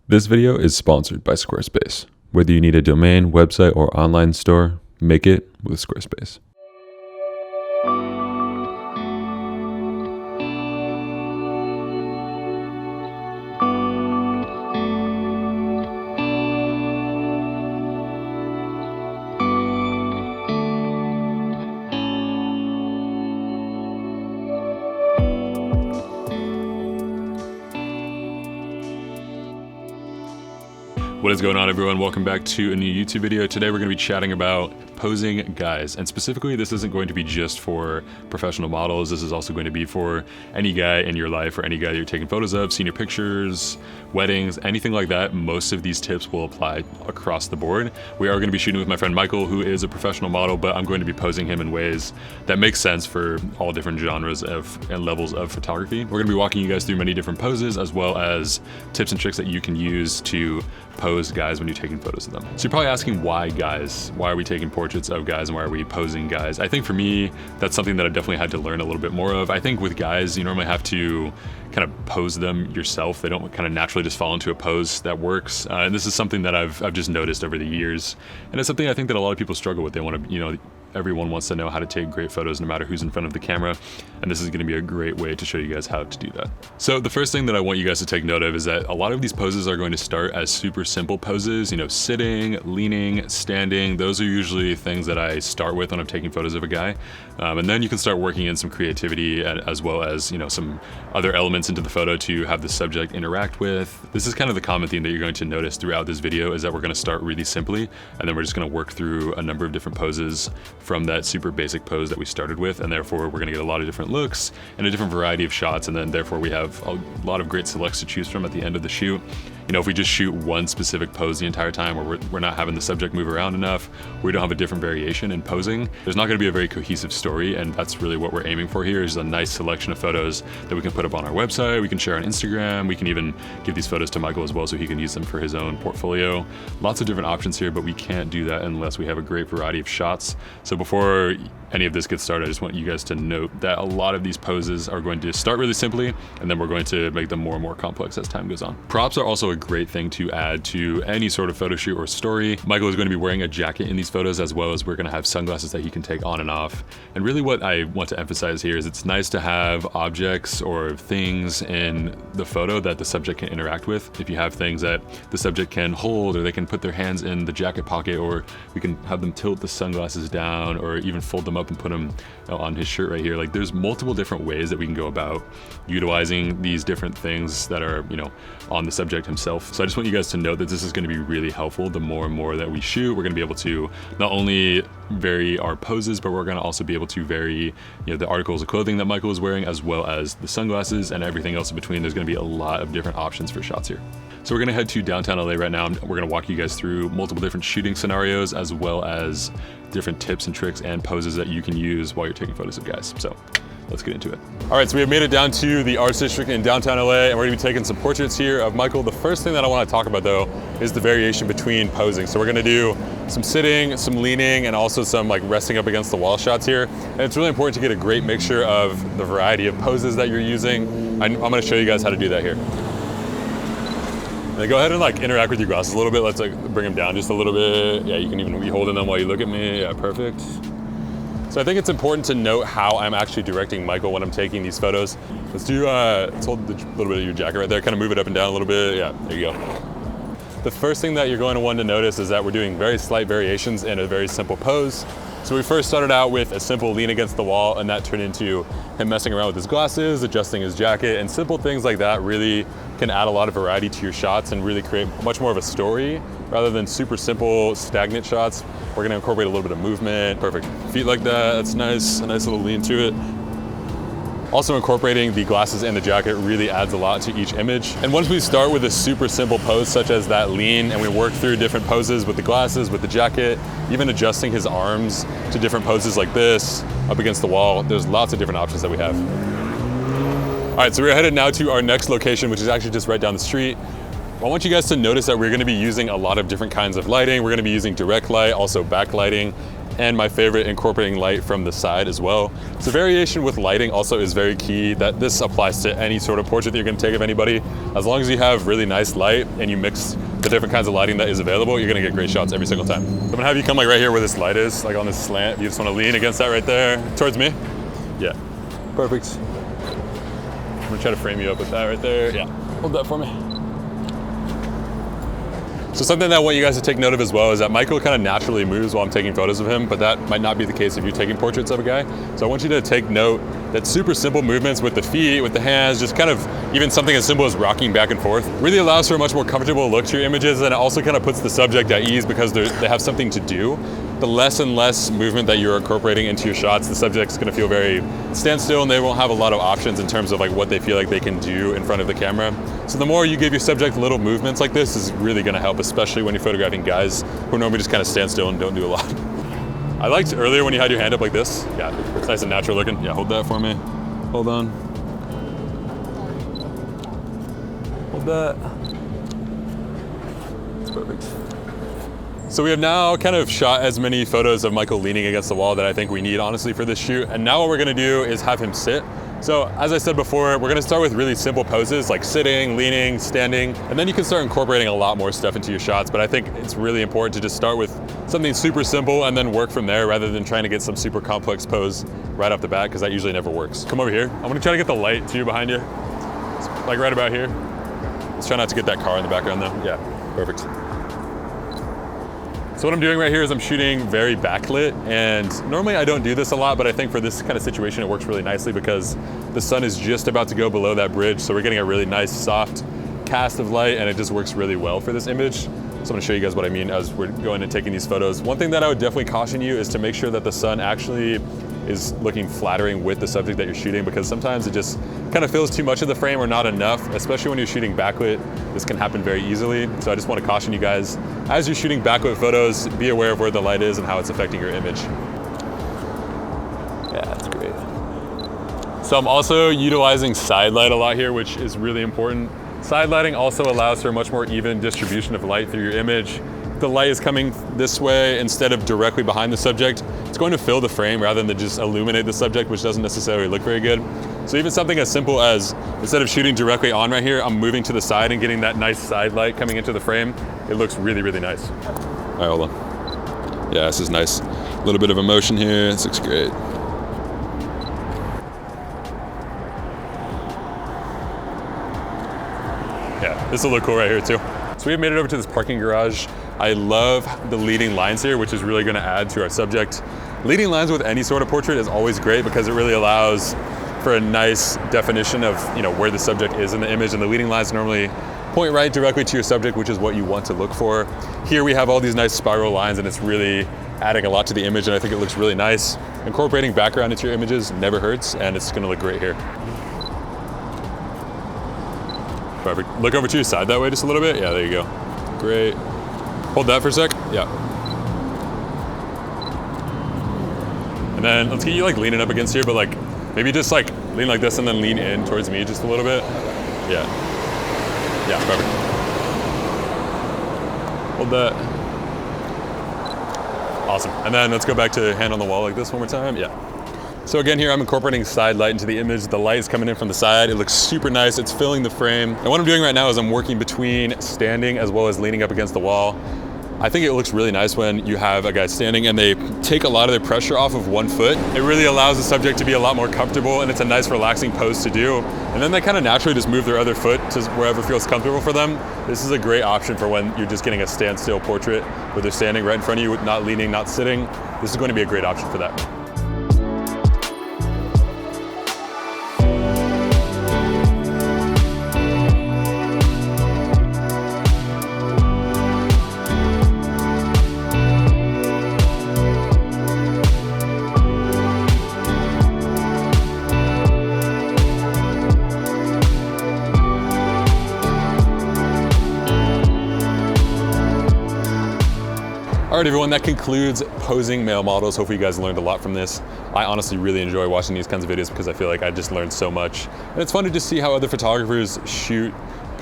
This video is sponsored by Squarespace. Whether you need a domain, website, or online store, make it with Squarespace. What is going on, everyone? Welcome back to a new YouTube video. Today we're going to be chatting about posing guys, and specifically this isn't going to be just for professional models. This is also going to be for any guy in your life or any guy that you're taking photos of, senior pictures, weddings, anything like that. Most of these tips will apply across the board. We are going to be shooting with my friend Michael, who is a professional model, but I'm going to be posing him in ways that make sense for all different genres and levels of photography. We're going to be walking you guys through many different poses, as well as tips and tricks that you can use to pose guys when you're taking photos of them. So you're probably asking, why guys? Why are we taking portraits of guys and why are we posing guys? I think for me, that's something that I definitely had to learn a little bit more of. I think with guys, you normally have to kind of pose them yourself. They don't kind of naturally just fall into a pose that works. And this is something that I've just noticed over the years. And it's something I think that a lot of people struggle with. They want to, everyone wants to know how to take great photos no matter who's in front of the camera, and this is going to be a great way to show you guys how to do that. So the first thing that I want you guys to take note of is that a lot of these poses are going to start as super simple poses, sitting, leaning, standing. Those are usually things that I start with when I'm taking photos of a guy. And then you can start working in some creativity as well as some other elements into the photo to have the subject interact with. This is kind of the common theme that you're going to notice throughout this video, is that we're going to start really simply, and then we're just going to work through a number of different poses from that super basic pose that we started with, and therefore we're going to get a lot of different looks and a different variety of shots, and then therefore we have a lot of great selects to choose from at the end of the shoot. If we just shoot one specific pose the entire time, or we're not having the subject move around enough, we don't have a different variation in posing, there's not going to be a very cohesive story, and that's really what we're aiming for here, is a nice selection of photos that we can put up on our website, we can share on Instagram, we can even give these photos to Michael as well so he can use them for his own portfolio. Lots of different options here, but we can't do that unless we have a great variety of shots. So before any of this gets started, I just want you guys to note that a lot of these poses are going to start really simply, and then we're going to make them more and more complex as time goes on. Props are also a great thing to add to any sort of photo shoot or story. Michael is going to be wearing a jacket in these photos, as well as we're going to have sunglasses that he can take on and off. And really what I want to emphasize here is it's nice to have objects or things in the photo that the subject can interact with. If you have things that the subject can hold, or they can put their hands in the jacket pocket, or we can have them tilt the sunglasses down, or even fold them up and put them on his shirt right here. Like, there's multiple different ways that we can go about utilizing these different things that are, on the subject himself. So I just want you guys to know that this is going to be really helpful. The more and more that we shoot, we're going to be able to not only vary our poses, but we're going to also be able to vary, the articles of clothing that Michael is wearing, as well as the sunglasses and everything else in between. There's going to be a lot of different options for shots here. So we're going to head to downtown LA right now. We're going to walk you guys through multiple different shooting scenarios, as well as different tips and tricks and poses that you can use while you're taking photos of guys. So let's get into it. All right, so we have made it down to the Arts District in downtown LA, and we're gonna be taking some portraits here of Michael. The first thing that I wanna talk about, though, is the variation between posing. So we're gonna do some sitting, some leaning, and also some resting up against the wall shots here. And it's really important to get a great mixture of the variety of poses that you're using. I'm gonna show you guys how to do that here. Now go ahead and interact with your glasses a little bit. Let's bring them down just a little bit. Yeah, you can even be holding them while you look at me. Yeah, perfect. So I think it's important to note how I'm actually directing Michael when I'm taking these photos. Let's hold a little bit of your jacket right there, kind of move it up and down a little bit. Yeah, there you go. The first thing that you're going to want to notice is that we're doing very slight variations in a very simple pose. So we first started out with a simple lean against the wall, and that turned into him messing around with his glasses, adjusting his jacket, and simple things like that really can add a lot of variety to your shots and really create much more of a story rather than super simple, stagnant shots. We're gonna incorporate a little bit of movement. Perfect. Feet like that, that's nice, a nice little lean to it. Also incorporating the glasses and the jacket really adds a lot to each image. And once we start with a super simple pose such as that lean, and we work through different poses with the glasses, with the jacket, even adjusting his arms to different poses like this, up against the wall, there's lots of different options that we have. All right, so we're headed now to our next location, which is actually just right down the street. I want you guys to notice that we're gonna be using a lot of different kinds of lighting. We're gonna be using direct light, also backlighting. and my favorite, incorporating light from the side as well. So variation with lighting also is very key. That this applies to any sort of portrait that you're gonna take of anybody. As long as you have really nice light and you mix the different kinds of lighting that is available, you're gonna get great shots every single time. I'm gonna have you come like right here where this light is, like on this slant. You just wanna lean against that right there, towards me. Yeah, perfect. I'm gonna try to frame you up with that right there. Yeah, hold that for me. So something that I want you guys to take note of as well is that Michael kind of naturally moves while I'm taking photos of him, but that might not be the case if you're taking portraits of a guy. So I want you to take note that super simple movements with the feet, with the hands, just kind of even something as simple as rocking back and forth really allows for a much more comfortable look to your images, and it also kind of puts the subject at ease because they have something to do. The less and less movement that you're incorporating into your shots, the subject's gonna feel very standstill, and they won't have a lot of options in terms of like what they feel like they can do in front of the camera. So the more you give your subject little movements like this is really gonna help, especially when you're photographing guys who normally just kind of stand still and don't do a lot. I liked earlier when you had your hand up like this. Yeah, it's nice and natural looking. Yeah, hold that for me. Hold on. Hold that. It's perfect. So we have now kind of shot as many photos of Michael leaning against the wall that I think we need, honestly, for this shoot. And now what we're gonna do is have him sit. So as I said before, we're gonna start with really simple poses like sitting, leaning, standing, and then you can start incorporating a lot more stuff into your shots. But I think it's really important to just start with something super simple and then work from there rather than trying to get some super complex pose right off the bat, because that usually never works. Come over here. I'm gonna try to get the light too behind you. It's like right about here. Let's try not to get that car in the background though. Yeah, perfect. So what I'm doing right here is I'm shooting very backlit, and normally I don't do this a lot, but I think for this kind of situation it works really nicely because the sun is just about to go below that bridge, so we're getting a really nice soft cast of light, and it just works really well for this image. So I'm gonna show you guys what I mean as we're going and taking these photos. One thing that I would definitely caution you is to make sure that the sun actually is looking flattering with the subject that you're shooting, because sometimes it just kind of fills too much of the frame or not enough, especially when you're shooting backlit. This can happen very easily. So I just want to caution you guys, as you're shooting backlit photos, be aware of where the light is and how it's affecting your image. Yeah, that's great. So I'm also utilizing side light a lot here, which is really important. Side lighting also allows for a much more even distribution of light through your image. If the light is coming this way instead of directly behind the subject, it's going to fill the frame rather than just illuminate the subject, which doesn't necessarily look very good. So even something as simple as, instead of shooting directly on right here, I'm moving to the side and getting that nice side light coming into the frame. It looks really, really nice. All right, hold on. Yeah, this is nice. A little bit of emotion here, this looks great. Yeah, this will look cool right here too. So we have made it over to this parking garage. I love the leading lines here, which is really gonna add to our subject. Leading lines with any sort of portrait is always great because it really allows for a nice definition of where the subject is in the image, and the leading lines normally point right directly to your subject, which is what you want to look for. Here we have all these nice spiral lines, and it's really adding a lot to the image, and I think it looks really nice. Incorporating background into your images never hurts, and it's gonna look great here. Perfect. Look over to your side that way just a little bit. Yeah, there you go. Great. Hold that for a sec. Yeah. And then let's get you like leaning up against here, but like maybe just like lean like this and then lean in towards me just a little bit. Yeah. Yeah, perfect. Hold that. Awesome. And then let's go back to hand on the wall like this one more time. Yeah. So again, here I'm incorporating side light into the image. The light is coming in from the side. It looks super nice. It's filling the frame. And what I'm doing right now is I'm working between standing as well as leaning up against the wall. I think it looks really nice when you have a guy standing and they take a lot of their pressure off of one foot. It really allows the subject to be a lot more comfortable, and it's a nice relaxing pose to do. And then they kind of naturally just move their other foot to wherever feels comfortable for them. This is a great option for when you're just getting a standstill portrait where they're standing right in front of you, not leaning, not sitting. This is going to be a great option for that. All right, everyone, that concludes posing male models. Hopefully you guys learned a lot from this. I honestly really enjoy watching these kinds of videos because I feel like I just learned so much. And it's fun to just see how other photographers shoot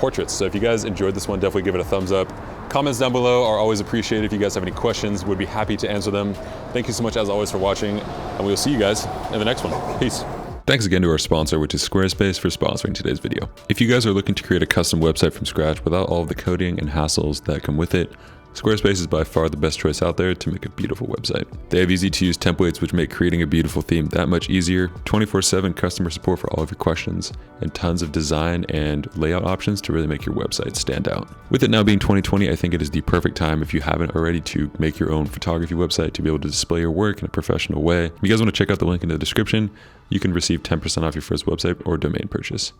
portraits. So if you guys enjoyed this one, definitely give it a thumbs up. Comments down below are always appreciated. If you guys have any questions, would be happy to answer them. Thank you so much as always for watching, and we'll see you guys in the next one. Peace. Thanks again to our sponsor, which is Squarespace, for sponsoring today's video. If you guys are looking to create a custom website from scratch without all of the coding and hassles that come with it, Squarespace is by far the best choice out there to make a beautiful website. They have easy to use templates which make creating a beautiful theme that much easier, 24/7 customer support for all of your questions, and tons of design and layout options to really make your website stand out. With it now being 2020, I think it is the perfect time, if you haven't already, to make your own photography website to be able to display your work in a professional way. If you guys want to check out the link in the description, you can receive 10% off your first website or domain purchase.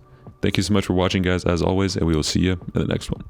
Thank you so much for watching, guys, as always, and we will see you in the next one.